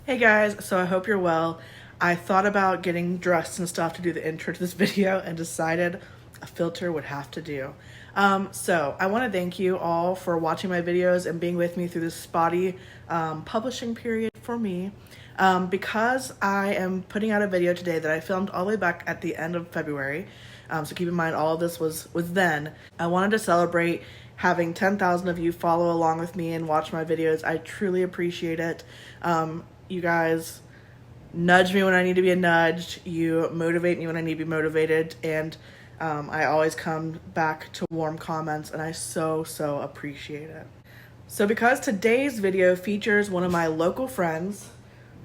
Hey guys, so I hope you're well. I thought about getting dressed and stuff to do the intro to this video and decided a filter would have to do. So I want to thank you all for watching my videos and being with me through this spotty publishing period for me. Because I am putting out a video today that I filmed all the way back at the end of February. So keep in mind all of this was then. I wanted to celebrate having 10,000 of you follow along with me and watch my videos. I truly appreciate it. You guys nudge me when I need to be nudged. You motivate me when I need to be motivated. And I always come back to warm comments, and I so appreciate it. So because today's video features one of my local friends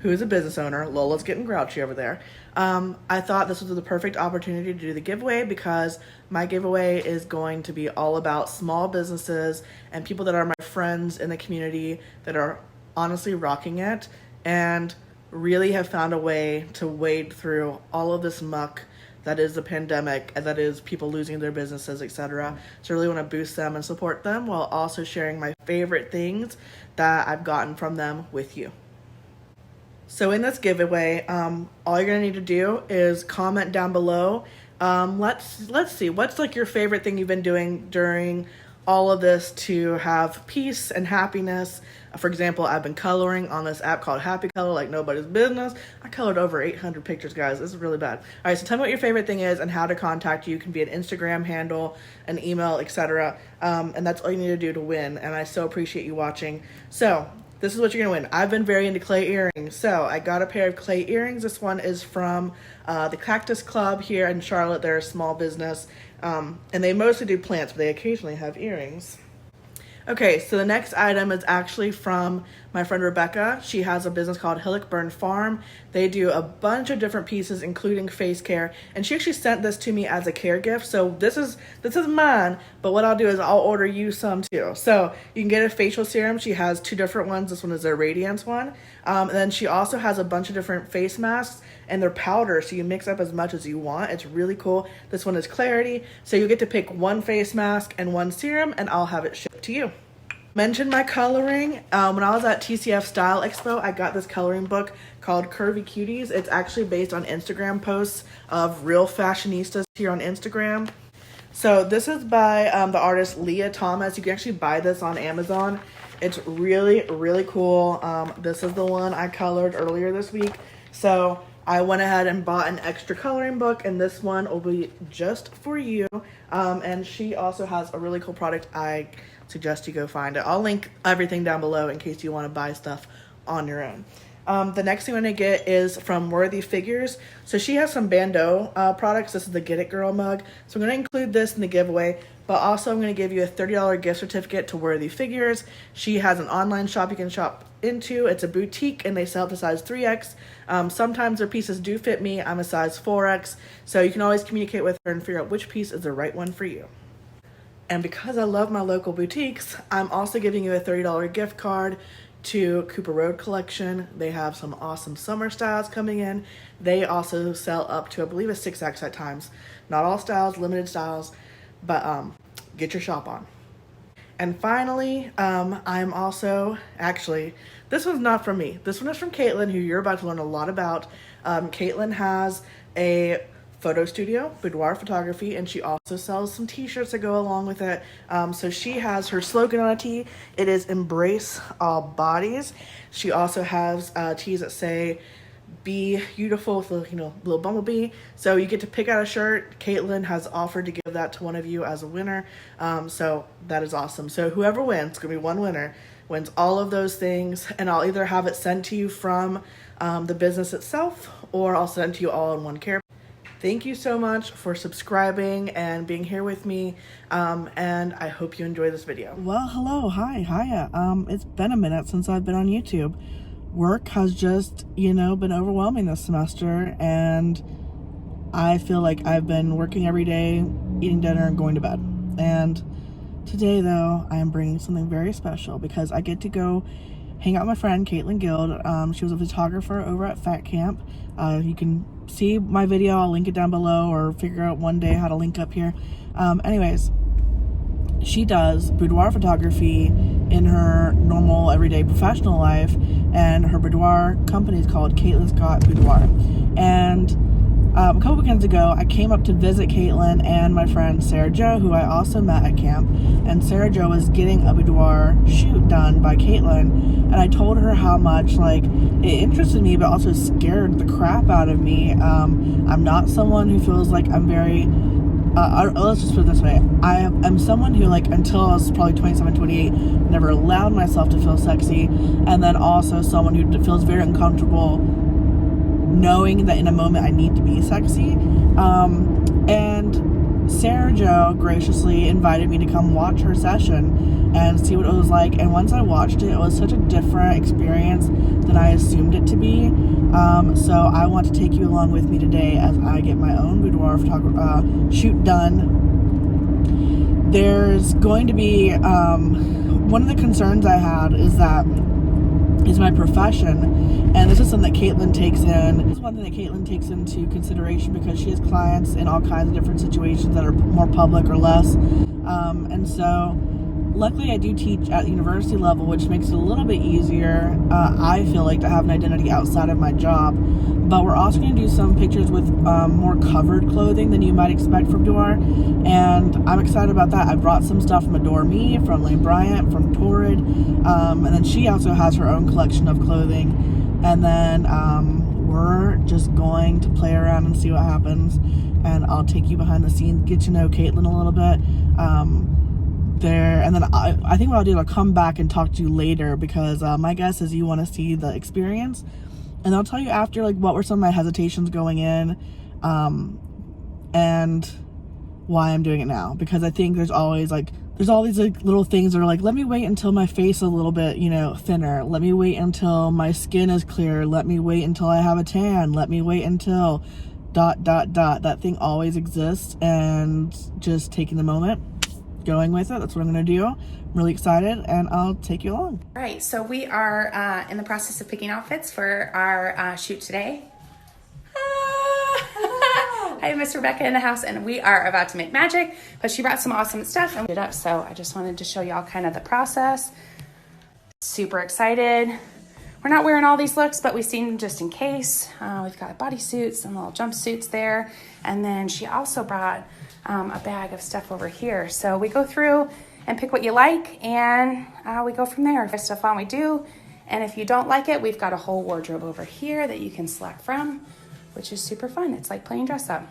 who is a business owner, Lola's getting grouchy over there, I thought this was the perfect opportunity to do the giveaway, because my giveaway is going to be all about small businesses and people that are my friends in the community that are honestly rocking it and really have found a way to wade through all of this muck that is the pandemic and that is people losing their businesses, etc. So I really want to boost them and support them while also sharing my favorite things that I've gotten from them with you. So in this giveaway, all you're gonna need to do is comment down below. Let's see, what's like your favorite thing you've been doing during all of this to have peace and happiness? For example, I've been coloring on this app called Happy Color like nobody's business. I colored over 800 pictures, guys. This is really bad. All right, so tell me what your favorite thing is and how to contact you. It can be an Instagram handle, an email, etc. And that's all you need to do to win. And I so appreciate you watching. So this is what you're gonna win. I've been very into clay earrings, so I got a pair of clay earrings. This one is from the Cactus Club here in Charlotte. They're a small business, and they mostly do plants, but they occasionally have earrings. Okay, so the next item is actually from my friend Rebecca. She has a business called Hillockburn Farm. They do a bunch of different pieces, including face care, and she actually sent this to me as a care gift. So this is mine, but what I'll do is I'll order you some too. So you can get a facial serum. She has two different ones. This one is a radiance one, and then she also has a bunch of different face masks, and they're powder, so you mix up as much as you want. It's really cool. This one is clarity, so you get to pick one face mask and one serum, and I'll have it shipped to you. Mentioned my coloring. When I was at TCF Style Expo, I got this coloring book called Curvy Cuties. It's actually based on Instagram posts of real fashionistas here on Instagram. So this is by the artist Leah Thomas. You can actually buy this on Amazon. It's really cool. This is the one I colored earlier this week. So I went ahead and bought an extra coloring book, and this one will be just for you. And she also has a really cool product. I suggest you go find it. I'll link everything down below in case you want to buy stuff on your own. The next thing I'm going to get is from Worthy Figures. So she has some Bandeau products. This is the Get It Girl mug. So I'm going to include this in the giveaway, but also I'm going to give you a $30 gift certificate to Worthy Figures. She has an online shop you can shop into. It's a boutique, and they sell to size 3X. Sometimes their pieces do fit me. I'm a size 4X. So you can always communicate with her and figure out which piece is the right one for you. And because I love my local boutiques, I'm also giving you a $30 gift card to Cooper Road Collection. They have some awesome summer styles coming in. They also sell up to, I believe, a 6X at times. Not all styles, limited styles, but get your shop on. And finally, I'm also, actually, this one's not from me. This one is from Katelyn, who you're about to learn a lot about. Katelyn has a photo studio, Boudoir Photography, and she also sells some t-shirts that go along with it. So she has her slogan on a tee. It is Embrace All Bodies. She also has tees that say Be Beautiful with a little bumblebee. So you get to pick out a shirt. Katelyn has offered to give that to one of you as a winner. So that is awesome. So whoever wins, it's gonna be one winner, wins all of those things, and I'll either have it sent to you from the business itself, or I'll send it to you all in one care. Thank you so much for subscribing and being here with me, and I hope you enjoy this video. Well, hello, hiya. It's been a minute since I've been on YouTube. Work has just, been overwhelming this semester, and I feel like I've been working every day, eating dinner, and going to bed. And today, though, I am bringing something very special because I get to go hang out with my friend, Katelyn Guild. She was a photographer over at Fat Camp. You can see my video, I'll link it down below, or figure out one day how to link up here. Anyways, she does boudoir photography in her normal, everyday professional life, and her boudoir company is called Katelyn's Got Boudoir. And a couple weekends ago, I came up to visit Katelyn and my friend Sarah Jo, who I also met at camp. And Sarah Jo was getting a boudoir shoot done by Katelyn, and I told her how much like it interested me, but also scared the crap out of me. I'm not someone who feels like I'm very. Let's just put it this way. I'm someone who, like, until I was probably 27, 28, never allowed myself to feel sexy, and then also someone who feels very uncomfortable knowing that in a moment I need to be sexy. And Sarah Jo graciously invited me to come watch her session and see what it was like. And once I watched it, it was such a different experience than I assumed it to be. So I want to take you along with me today as I get my own boudoir shoot done. There's going to be one of the concerns I had is my profession, and this is something that Katelyn takes in. This is one thing that Katelyn takes into consideration because she has clients in all kinds of different situations that are more public or less. And so luckily I do teach at the university level, which makes it a little bit easier, I feel like, to have an identity outside of my job. But we're also going to do some pictures with more covered clothing than you might expect from Boudoir, and I'm excited about that. I brought some stuff from Adore Me, from Lane Bryant, from Torrid, and then she also has her own collection of clothing. And then we're just going to play around and see what happens, and I'll take you behind the scenes, get to know Katelyn a little bit. And then I think what I'll do is I'll come back and talk to you later, because my guess is you want to see the experience, and I'll tell you after like what were some of my hesitations going in, and why I'm doing it now, because I think there's all these like little things that are like, let me wait until my face is a little bit, thinner, let me wait until my skin is clear, let me wait until I have a tan, let me wait until ... That thing always exists, and just taking the moment, going with it. That's what I'm going to do. I'm really excited, and I'll take you along. All right, so we are in the process of picking outfits for our shoot today. I miss Rebecca in the house, and we are about to make magic, but she brought some awesome stuff and did up. So I just wanted to show y'all kind of the process. Super excited. We're not wearing all these looks, but we've seen them just in case. We've got bodysuits and little jumpsuits there. And then she also brought a bag of stuff over here. So we go through and pick what you like, and we go from there. If there's stuff on, we do. And if you don't like it, we've got a whole wardrobe over here that you can select from, which is super fun. It's like playing dress up.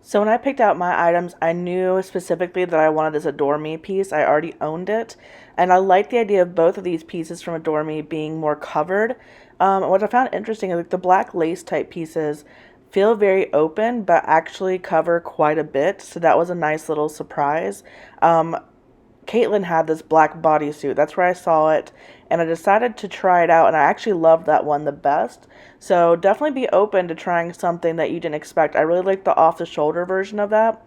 So when I picked out my items, I knew specifically that I wanted this Adore Me piece. I already owned it, and I liked the idea of both of these pieces from Adore Me being more covered. What I found interesting is like the black lace type pieces feel very open, but actually cover quite a bit. So that was a nice little surprise. Katelyn had this black bodysuit. That's where I saw it, and I decided to try it out, and I actually loved that one the best. So definitely be open to trying something that you didn't expect. I really like the off-the-shoulder version of that.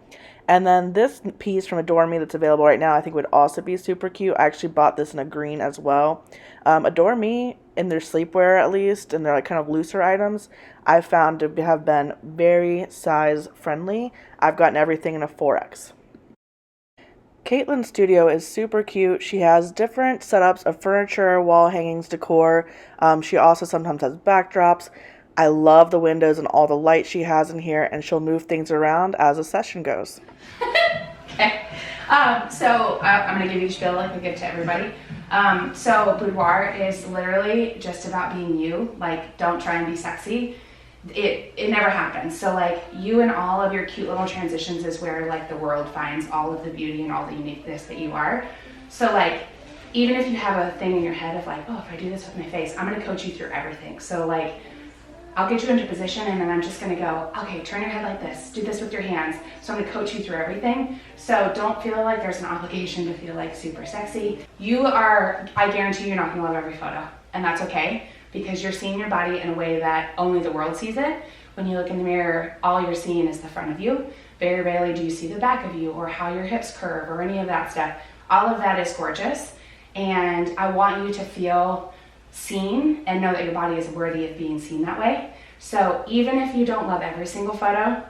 And then this piece from Adore Me that's available right now I think would also be super cute. I actually bought this in a green as well. Adore Me, in their sleepwear at least, and their like kind of looser items, I found to have been very size friendly. I've gotten everything in a 4X. Katelyn's studio is super cute. She has different setups of furniture, wall hangings, decor. She also sometimes has backdrops. I love the windows and all the light she has in here, and she'll move things around as the session goes. Okay. So I'm going to give you a spiel like we give to everybody. So Boudoir is literally just about being you. Like, don't try and be sexy. It never happens. So like you and all of your cute little transitions is where like the world finds all of the beauty and all the uniqueness that you are. So like even if you have a thing in your head of like, oh, if I do this with my face, I'm going to coach you through everything. So like I'll get you into position, and then I'm just going to go, okay, turn your head like this, do this with your hands. So I'm going to coach you through everything. So don't feel like there's an obligation to feel like super sexy. I guarantee you're not going to love every photo, and that's okay, because you're seeing your body in a way that only the world sees it. When you look in the mirror, all you're seeing is the front of you. Very rarely do you see the back of you or how your hips curve or any of that stuff. All of that is gorgeous, and I want you to feel seen and know that your body is worthy of being seen that way. So even if you don't love every single photo,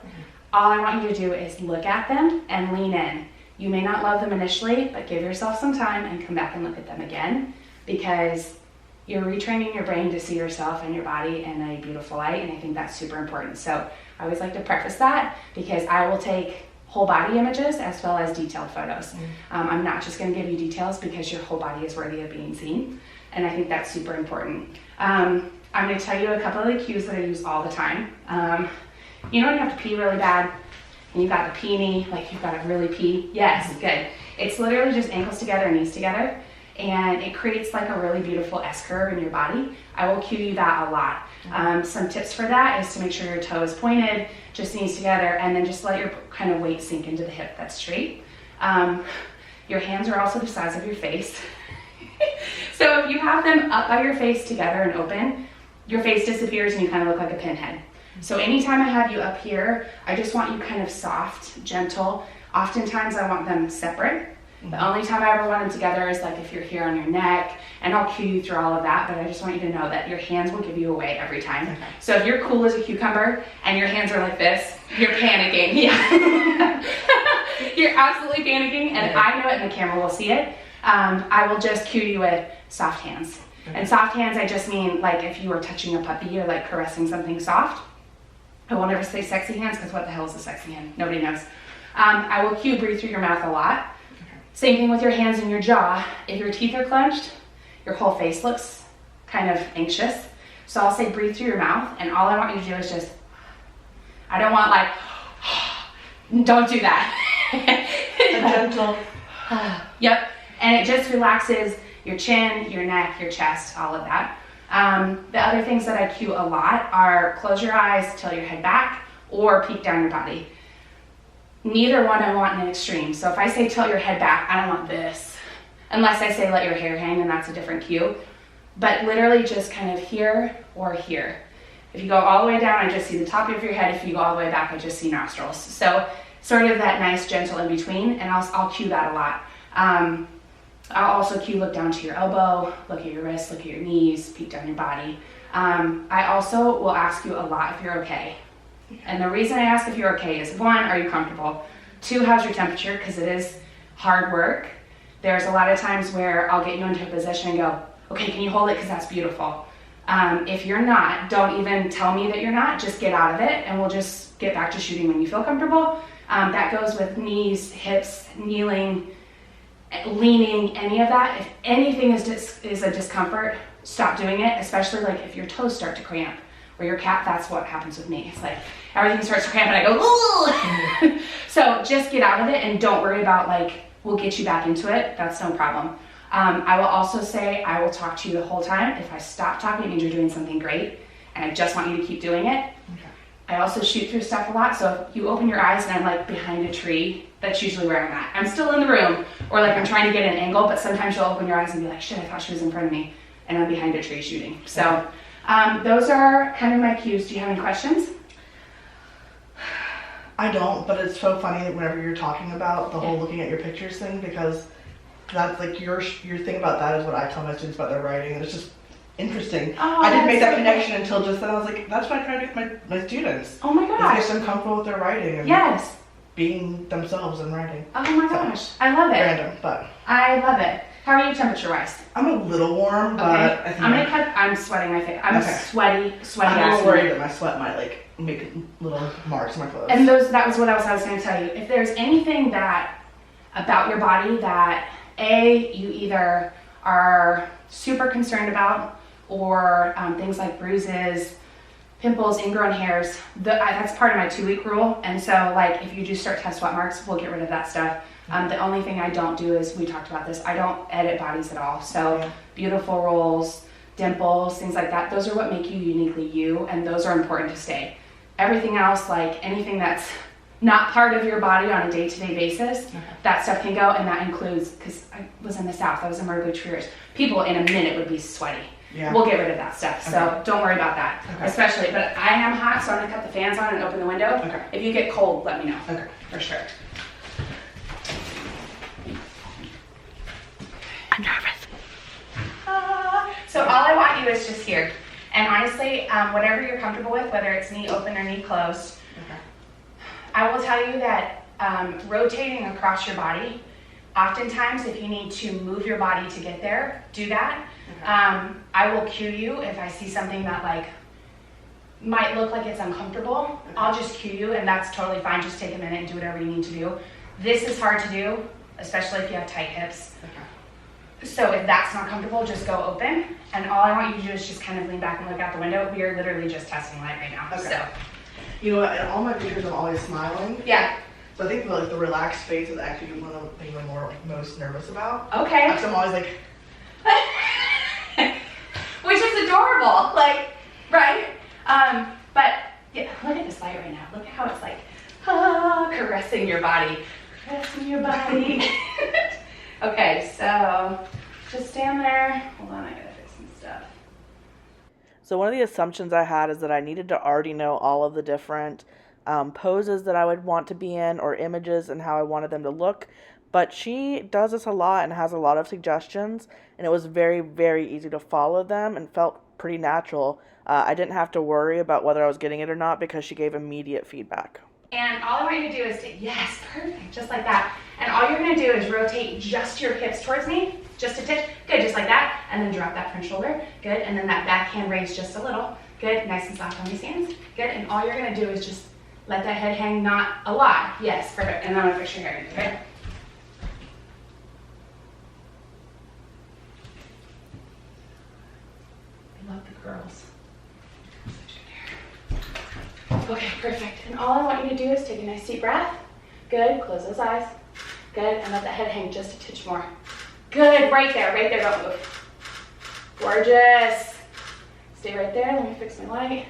all I want you to do is look at them and lean in. You may not love them initially, but give yourself some time and come back and look at them again, because you're retraining your brain to see yourself and your body in a beautiful light, and I think that's super important. So I always like to preface that because I will take whole body images as well as detailed photos. I'm not just going to give you details because your whole body is worthy of being seen, and I think that's super important. I'm going to tell you a couple of the cues that I use all the time. You know when you have to pee really bad and you've got the peenie, like you've got to really pee? Yes, good. It's literally just ankles together and knees together, and it creates like a really beautiful S-curve in your body. I will cue you that a lot. Some tips for that is to make sure your toe is pointed, just knees together, and then just let your kind of weight sink into the hip that's straight. Your hands are also the size of your face. So if you have them up by your face together and open, your face disappears and you kind of look like a pinhead. So anytime I have you up here, I just want you kind of soft, gentle. Oftentimes I want them separate. The only time I ever want them together is like if you're here on your neck, and I'll cue you through all of that, but I just want you to know that your hands will give you away every time. Okay. So if you're cool as a cucumber and your hands are like this, you're panicking. Yeah. You're absolutely panicking, and I know it and the camera will see it. I will just cue you with soft hands. Okay. And soft hands, I just mean like if you were touching a puppy or like caressing something soft. I won't ever say sexy hands because what the hell is a sexy hand? Nobody knows. I will cue breathe through your mouth a lot. Same thing with your hands and your jaw. If your teeth are clenched, your whole face looks kind of anxious. So I'll say breathe through your mouth, and all I want you to do is just, I don't want like, don't do that. A gentle. Yep, and it just relaxes your chin, your neck, your chest, all of that. The other things that I cue a lot are close your eyes, tilt your head back, or peek down your body. Neither one I want in an extreme. So if I say tilt your head back, I don't want this. Unless I say let your hair hang, and that's a different cue. But literally just kind of here or here. If you go all the way down, I just see the top of your head. If you go all the way back, I just see nostrils. So sort of that nice gentle in between, and I'll cue that a lot. I'll also cue look down to your elbow, look at your wrist, look at your knees, peek down your body. I also will ask you a lot if you're okay. And the reason I ask if you're okay is 1, are you comfortable? 2, how's your temperature? Because it is hard work. There's a lot of times where I'll get you into a position and go, okay, can you hold it? Because that's beautiful. If you're not, don't even tell me that you're not, just get out of it and we'll just get back to shooting when you feel comfortable. That goes with knees, hips, kneeling, leaning, any of that. If anything is a discomfort, stop doing it, especially like if your toes start to cramp. Or your cat, that's what happens with me. It's like everything starts to cramp and I go, ooh. So just get out of it and don't worry about like, we'll get you back into it. That's no problem. I will also say, I will talk to you the whole time. If I stop talking, it means you're doing something great and I just want you to keep doing it. Okay. I also shoot through stuff a lot. So if you open your eyes and I'm like behind a tree, that's usually where I'm at. I'm still in the room, or like I'm trying to get an angle, but sometimes you'll open your eyes and be like, shit, I thought she was in front of me and I'm behind a tree shooting. So those are kind of my cues. Do you have any questions? I don't, but it's so funny whenever you're talking about the whole looking at your pictures thing, because that's like your thing about that is what I tell my students about their writing, and it's just interesting. Oh, I didn't make that connection until just then. I was like, that's what I try to do with my students. Oh my gosh. Get them comfortable with their writing and yes, being themselves and writing. Oh my gosh, I love it. Random, but I love it. How are you temperature-wise? I'm a little warm, but okay. I think I'm sweating my face. I'm okay. sweaty. I'm a little worried that my sweat might like make little marks on my clothes. And that was what I was going to tell you. If there's anything that about your body that you either are super concerned about, or things like bruises, pimples, ingrown hairs, that's part of my 2-week rule. And so like if you do start to have sweat marks, we'll get rid of that stuff. The only thing I don't do is, we talked about this, I don't edit bodies at all. So beautiful rolls, dimples, things like that, those are what make you uniquely you, and those are important to stay. Everything else, like anything that's not part of your body on a day-to-day basis, that stuff can go, and that includes, because I was in the South, I was in Myrtle Beach for years, people in a minute would be sweaty. Yeah. We'll get rid of that stuff, so don't worry about that, especially, but I am hot, so I'm gonna cut the fans on and open the window. Okay. If you get cold, let me know. Okay. For sure. I'm nervous. So all I want you is just here. And honestly, whatever you're comfortable with, whether it's knee open or knee closed, I will tell you that rotating across your body Oftentimes, if you need to move your body to get there, do that. I will cue you if I see something that like might look like it's uncomfortable. I'll just cue you, and that's totally fine. Just take a minute and do whatever you need to do. This is hard to do, especially if you have tight hips. So if that's not comfortable, just go open. And all I want you to do is just kind of lean back and look out the window. We are literally just testing light right now. Okay. So, you know what? In all my pictures, I'm always smiling. yeah. So I think like the relaxed face is actually one of the things I'm more like most nervous about. Okay. Like, so I'm always like, Which is adorable, like, right? But yeah, look at this light right now. Look at how it's like, caressing your body. Caressing your body. Okay, so just stand there. Hold on, I gotta fix some stuff. so one of the assumptions I had is that I needed to already know all of the different poses that I would want to be in or images and how I wanted them to look. But she does this a lot and has a lot of suggestions, and it was very, very easy to follow them and felt pretty natural. I didn't have to worry about whether I was getting it or not because she gave immediate feedback. And all I want you to do is take, yes, perfect, just like that. And all you're gonna do is rotate just your hips towards me, just a touch, good, just like that. And then drop that front shoulder, good. And then that backhand raise just a little, good, nice and soft on these hands, good. And all you're gonna do is just let that head hang, not a lot, yes, perfect. And then I'm gonna fix your hair, okay? I love the curls. Okay, perfect. And all I want you to do is take a nice deep breath. Good, close those eyes. Good, and let that head hang just a touch more. Good, right there, don't move. Gorgeous. Stay right there, let me fix my light.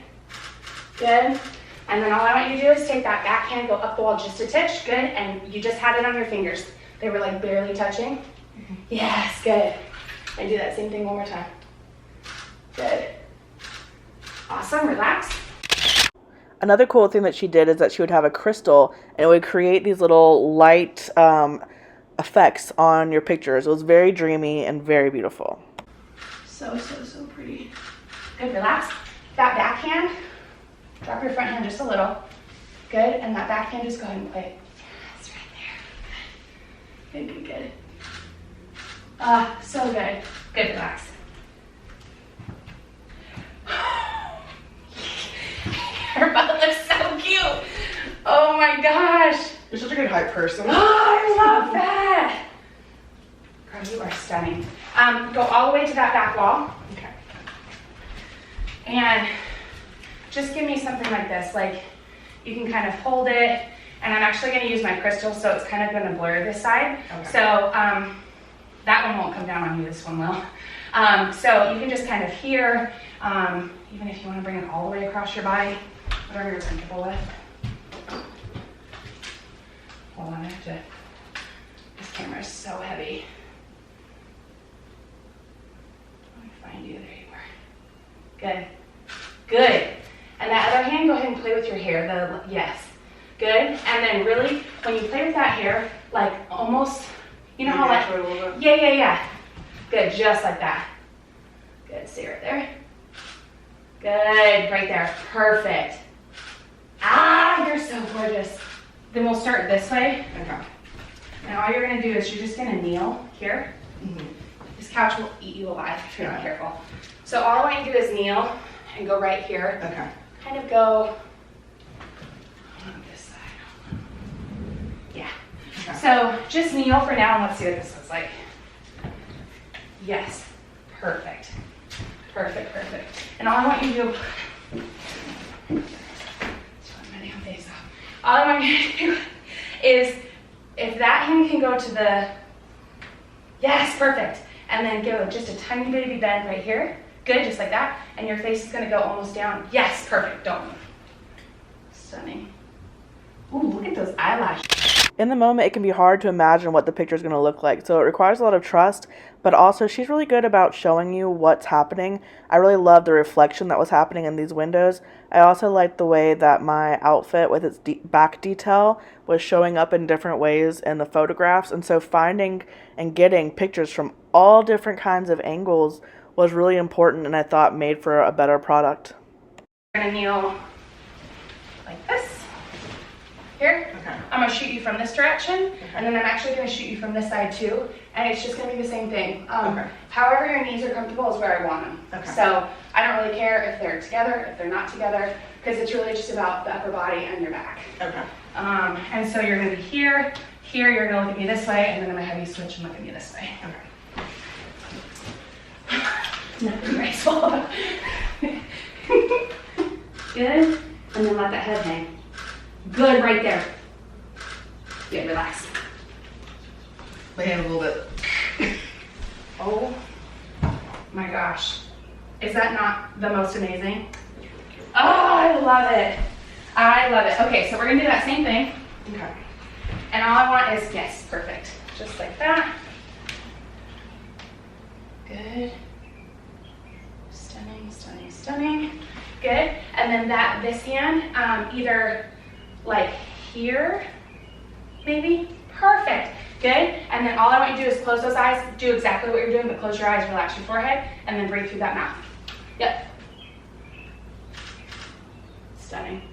Good. And then all I want you to do is take that backhand, go up the wall just a touch. Good, and you just had it on your fingers. They were like barely touching. Mm-hmm. Yes, good. And do that same thing one more time. Good. Awesome, relax. Another cool thing that she did is that she would have a crystal and it would create these little light effects on your pictures. It was very dreamy and very beautiful. So pretty. Good, relax. That backhand, drop your front hand just a little. Good, and that backhand, just go ahead and play. Yes, right there. Good. So good. Good, relax. Her butt looks so cute. Oh my gosh. You're such a good height person. Oh, I love that. Girl, you are stunning. Go all the way to that back wall. Okay. And just give me something like this. Like, you can kind of hold it. And I'm actually going to use my crystal, so it's kind of going to blur this side. Okay. So that one won't come down on you. This one will. So you can just kind of here, even if you want to bring it all the way across your body, whatever you're comfortable with. Hold on, this camera is so heavy. Let me find you, there you are. Good. And that other hand, go ahead and play with your hair, yes. Good, and then really, when you play with that hair, like almost, you know how like, yeah. Good, just like that. Good, stay right there. Good, right there, perfect. You're so gorgeous. Then we'll start this way. Okay. And all you're gonna do is you're just gonna kneel here. Mm-hmm. This couch will eat you alive if you're not careful. So all I want you to do is kneel and go right here. Okay. Kind of go on this side. Yeah. Okay. So just kneel for now and let's see what this looks like. Yes. Perfect. And all I want you to do, my damn face off. All I want you to do is, if that hand can go to the, yes, perfect. And then give just a tiny baby bend right here. Good, just like that. And your face is gonna go almost down. Yes, perfect, don't move. Stunning. Ooh, look at those eyelashes. In the moment, it can be hard to imagine what the picture is going to look like, so it requires a lot of trust, but also she's really good about showing you what's happening. I really love the reflection that was happening in these windows. I also liked the way that my outfit with its back detail was showing up in different ways in the photographs, and so finding and getting pictures from all different kinds of angles was really important, and I thought made for a better product. We're gonna kneel like this. Here. Okay. I'm going to shoot you from this direction, and then I'm actually going to shoot you from this side too, and it's just going to be the same thing. However your knees are comfortable is where I want them. Okay. So I don't really care if they're together, if they're not together, because it's really just about the upper body and your back. Okay. And so you're going to be here, you're going to look at me this way, and then I'm going to have you switch and look at me this way. Okay. Nothing graceful. Good. And then let that head hang. Good, right there. Good, relax. My hand a little bit. Oh my gosh. Is that not the most amazing? Oh, I love it. I love it. Okay, so we're gonna do that same thing. Okay. And all I want is, yes, perfect. Just like that. Good. Stunning, stunning, stunning. Good. And then this hand, either like here, maybe. Perfect. Good. And then all I want you to do is close those eyes. Do exactly what you're doing, but close your eyes, relax your forehead, and then breathe through that mouth. Yep. Stunning.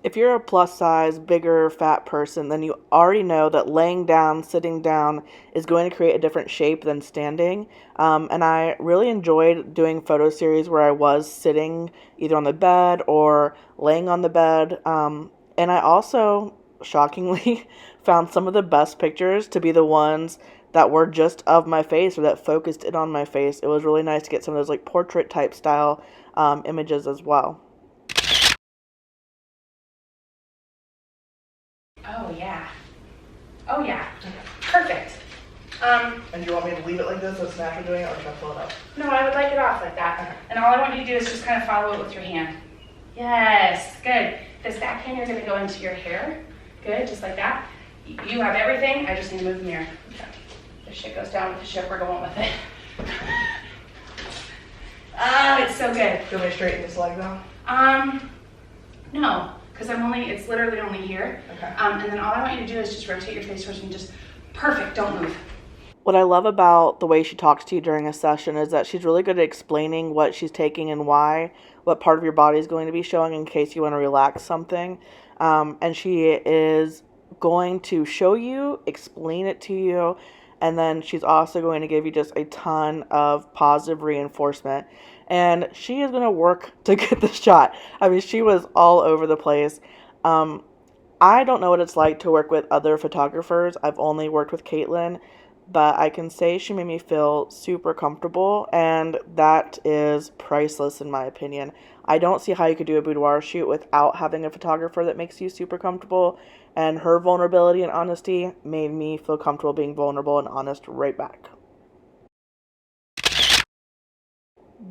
If you're a plus size, bigger, fat person, then you already know that laying down, sitting down is going to create a different shape than standing. And I really enjoyed doing photo series where I was sitting either on the bed or laying on the bed. And I also, shockingly, found some of the best pictures to be the ones that were just of my face or that focused in on my face. It was really nice to get some of those like portrait type style images as well. Oh yeah. Oh yeah. Okay. Perfect. And do you want me to leave it like this as naturally doing it, or should I pull it up? No, I would like it off like that. Okay. And all I want you to do is just kind of follow it with your hand. Yes, good. This back hand, you're going to go into your hair. Good, just like that. You have everything. I just need to move the mirror. Okay. If shit goes down with the ship, we're going with it. Oh, it's so good. Do you want me to straighten this leg though? No. Because it's literally only here. Okay. And then all I want you to do is just rotate your face towards me. Just perfect, don't move. What I love about the way she talks to you during a session is that she's really good at explaining what she's taking and why, what part of your body is going to be showing in case you want to relax something. And she is going to show you, explain it to you, and then she's also going to give you just a ton of positive reinforcement. And she is going to work to get the shot. I mean, she was all over the place. I don't know what it's like to work with other photographers. I've only worked with Katelyn, but I can say she made me feel super comfortable, and that is priceless in my opinion. I don't see how you could do a boudoir shoot without having a photographer that makes you super comfortable, and her vulnerability and honesty made me feel comfortable being vulnerable and honest right back.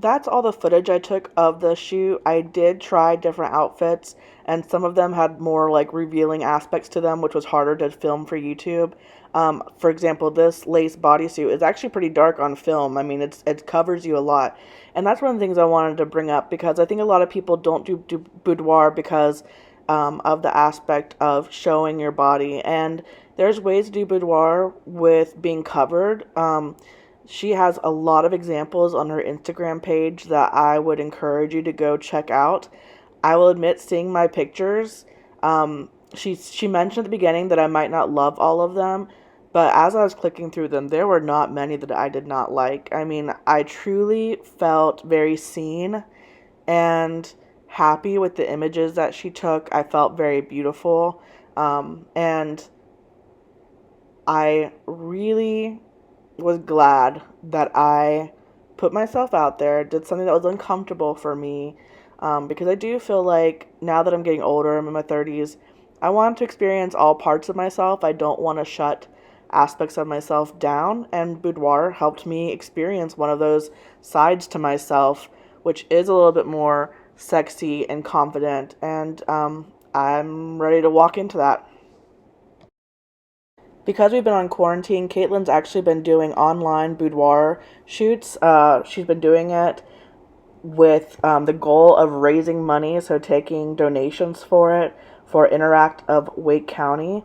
That's all the footage I took of the shoot. I did try different outfits, and some of them had more like revealing aspects to them, which was harder to film for YouTube. For example, this lace bodysuit is actually pretty dark on film. I mean, it covers you a lot. And that's one of the things I wanted to bring up, because I think a lot of people don't do boudoir because of the aspect of showing your body. And there's ways to do boudoir with being covered. She has a lot of examples on her Instagram page that I would encourage you to go check out. I will admit, seeing my pictures, she mentioned at the beginning that I might not love all of them, but as I was clicking through them, there were not many that I did not like. I mean, I truly felt very seen and happy with the images that she took. I felt very beautiful, and I really was glad that I put myself out there, did something that was uncomfortable for me, because I do feel like now that I'm getting older, I'm in my 30s, I want to experience all parts of myself. I don't want to shut aspects of myself down, and boudoir helped me experience one of those sides to myself, which is a little bit more sexy and confident, and I'm ready to walk into that. Because we've been on quarantine, Katelyn's actually been doing online boudoir shoots. She's been doing it with the goal of raising money, so taking donations for it, for Interact of Wake County.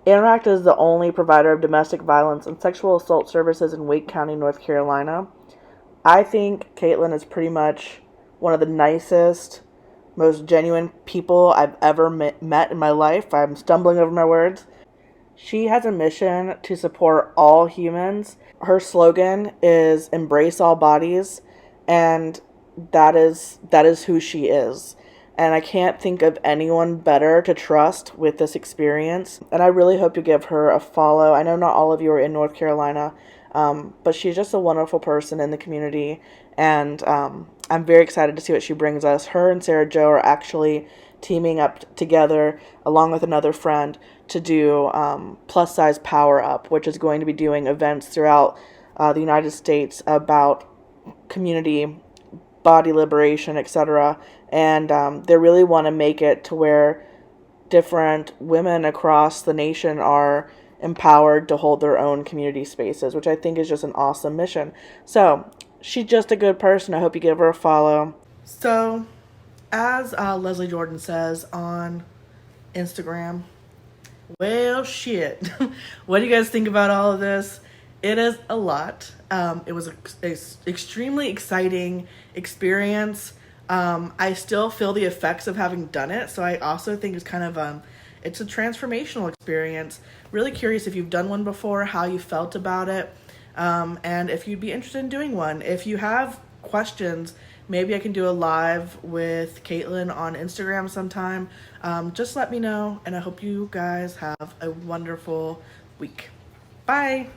Interact is the only provider of domestic violence and sexual assault services in Wake County, North Carolina. I think Katelyn is pretty much one of the nicest, most genuine people I've ever met in my life. I'm stumbling over my words. She has a mission to support all humans. Her slogan is embrace all bodies, and that is who she is. And I can't think of anyone better to trust with this experience. And I really hope you give her a follow. I know not all of you are in North Carolina, but she's just a wonderful person in the community. And I'm very excited to see what she brings us. Her and Sarah Jo are actually teaming up together along with another friend to do Plus Size Power Up, which is going to be doing events throughout the United States about community, body liberation, etc. And they really want to make it to where different women across the nation are empowered to hold their own community spaces, which I think is just an awesome mission. So she's just a good person. I hope you give her a follow. So, as Leslie Jordan says on Instagram, well, shit. What do you guys think about all of this? It is a lot. It was an extremely exciting experience. I still feel the effects of having done it, so I also think it's kind of it's a transformational experience. Really curious if you've done one before, how you felt about it, and if you'd be interested in doing one. If you have questions, maybe I can do a live with Katelyn on Instagram sometime. Just let me know, and I hope you guys have a wonderful week. Bye!